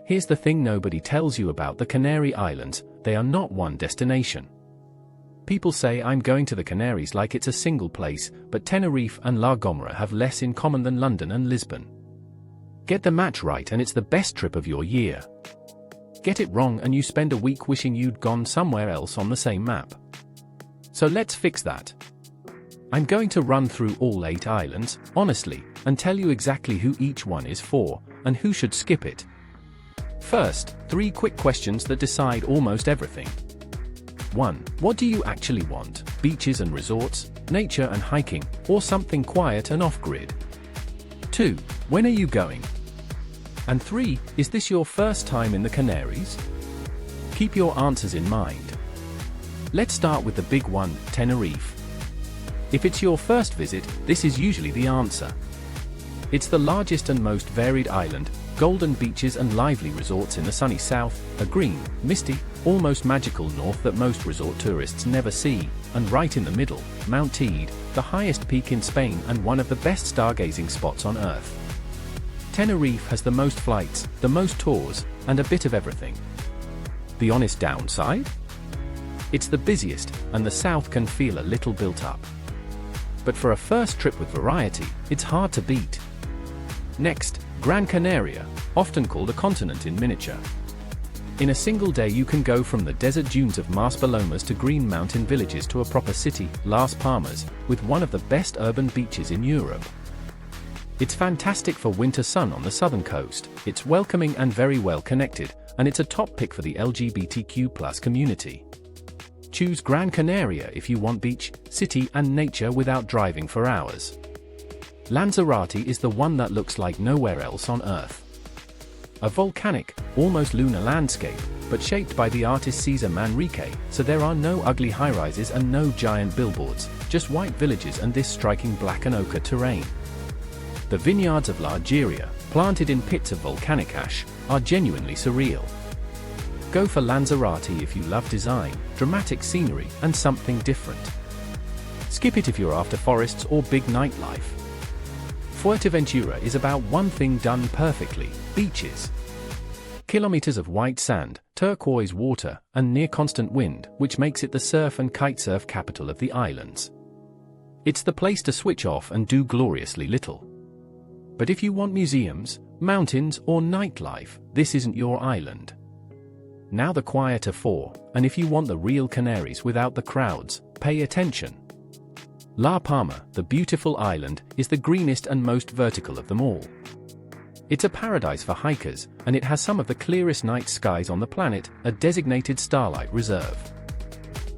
Here's the thing nobody tells you about the Canary Islands: they are not one destination. People say I'm going to the Canaries like it's a single place, but Tenerife and La Gomera have less in common than London and Lisbon. Get the match right and it's the best trip of your year. Get it wrong and you spend a week wishing you'd gone somewhere else on the same map. So let's fix that. I'm going to run through all 8 islands, honestly, and tell you exactly who each one is for, and who should skip it. First, 3 quick questions that decide almost everything. 1. What do you actually want? Beaches and resorts, nature and hiking, or something quiet and off-grid? 2. When are you going? And 3. Is this your first time in the Canaries? Keep your answers in mind. Let's start with the big one, Tenerife. If it's your first visit, this is usually the answer. It's the largest and most varied island, golden beaches and lively resorts in the sunny south, a green, misty, almost magical north that most resort tourists never see, and right in the middle, Mount Teide, the highest peak in Spain and one of the best stargazing spots on Earth. Tenerife has the most flights, the most tours, and a bit of everything. The honest downside? It's the busiest, and the south can feel a little built up. But for a first trip with variety, it's hard to beat. Next, Gran Canaria, often called a continent in miniature. In a single day you can go from the desert dunes of Mas Palomas to green mountain villages to a proper city, Las Palmas, with one of the best urban beaches in Europe. It's fantastic for winter sun on the southern coast, it's welcoming and very well connected, and it's a top pick for the LGBTQ+ community. Choose Gran Canaria if you want beach, city and nature without driving for hours. Lanzarote is the one that looks like nowhere else on Earth. A volcanic, almost lunar landscape, but shaped by the artist Cesar Manrique, so there are no ugly high-rises and no giant billboards, just white villages and this striking black and ochre terrain. The vineyards of La Graciosa, planted in pits of volcanic ash, are genuinely surreal. Go for Lanzarote if you love design, dramatic scenery, and something different. Skip it if you're after forests or big nightlife. Fuerteventura is about one thing done perfectly: beaches. Kilometers of white sand, turquoise water, and near-constant wind, which makes it the surf and kitesurf capital of the islands. It's the place to switch off and do gloriously little. But if you want museums, mountains, or nightlife, this isn't your island. Now the quieter 4, and if you want the real Canaries without the crowds, pay attention. La Palma, the beautiful island, is the greenest and most vertical of them all. It's a paradise for hikers, and it has some of the clearest night skies on the planet, a designated starlight reserve.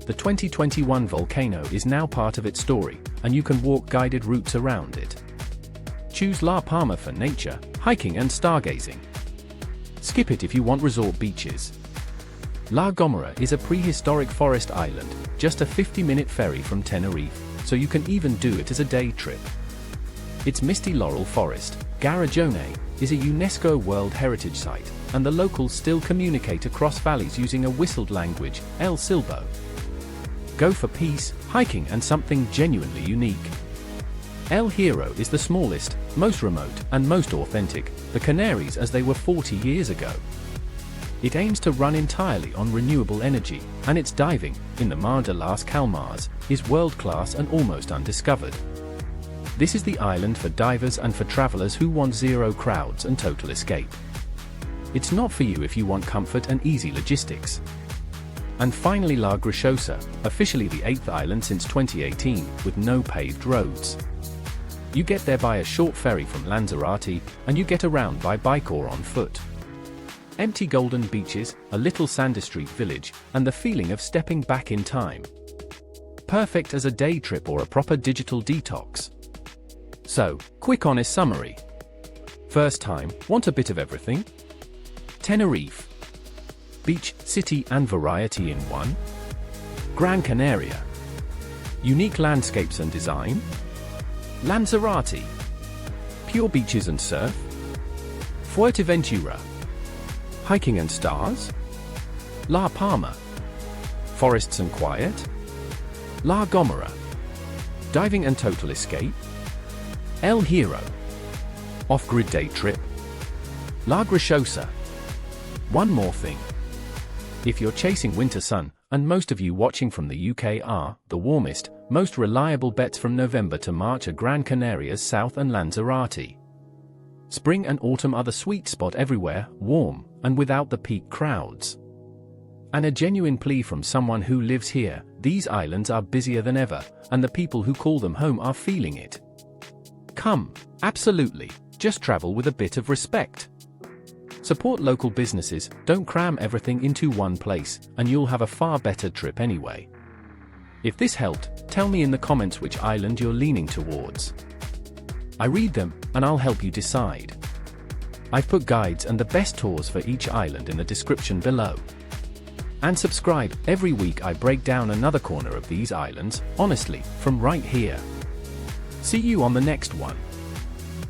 The 2021 volcano is now part of its story, and you can walk guided routes around it. Choose La Palma for nature, hiking and stargazing. Skip it if you want resort beaches. La Gomera is a prehistoric forest island, just a 50-minute ferry from Tenerife, so you can even do it as a day trip. Its misty laurel forest, Garajone, is a UNESCO World Heritage Site, and the locals still communicate across valleys using a whistled language, El Silbo. Go for peace, hiking and something genuinely unique. El Hierro is the smallest, most remote, and most authentic, the Canaries as they were 40 years ago. It aims to run entirely on renewable energy, and its diving, in the Mar de las Calmas, is world-class and almost undiscovered. This is the island for divers and for travelers who want zero crowds and total escape. It's not for you if you want comfort and easy logistics. And finally La Graciosa, officially the 8th island since 2018, with no paved roads. You get there by a short ferry from Lanzarote, and you get around by bike or on foot. Empty golden beaches, a little sandy street village, and the feeling of stepping back in time. Perfect as a day trip or a proper digital detox. So, quick honest summary. First time, want a bit of everything? Tenerife. Beach, city and variety in one? Gran Canaria. Unique landscapes and design? Lanzarote. Pure beaches and surf? Fuerteventura. Hiking and stars? La Palma. Forests and quiet? La Gomera. Diving and total escape? El Hierro. Off-grid day trip? La Graciosa. One more thing. If you're chasing winter sun, and most of you watching from the UK are, the warmest, most reliable bets from November to March are Gran Canarias South and Lanzarote. Spring and autumn are the sweet spot everywhere, warm, and without the peak crowds. And a genuine plea from someone who lives here, these islands are busier than ever, and the people who call them home are feeling it. Come, absolutely, just travel with a bit of respect. Support local businesses, don't cram everything into one place, and you'll have a far better trip anyway. If this helped, tell me in the comments which island you're leaning towards. I read them, and I'll help you decide. I've put guides and the best tours for each island in the description below. And subscribe, every week I break down another corner of these islands, honestly, from right here. See you on the next one.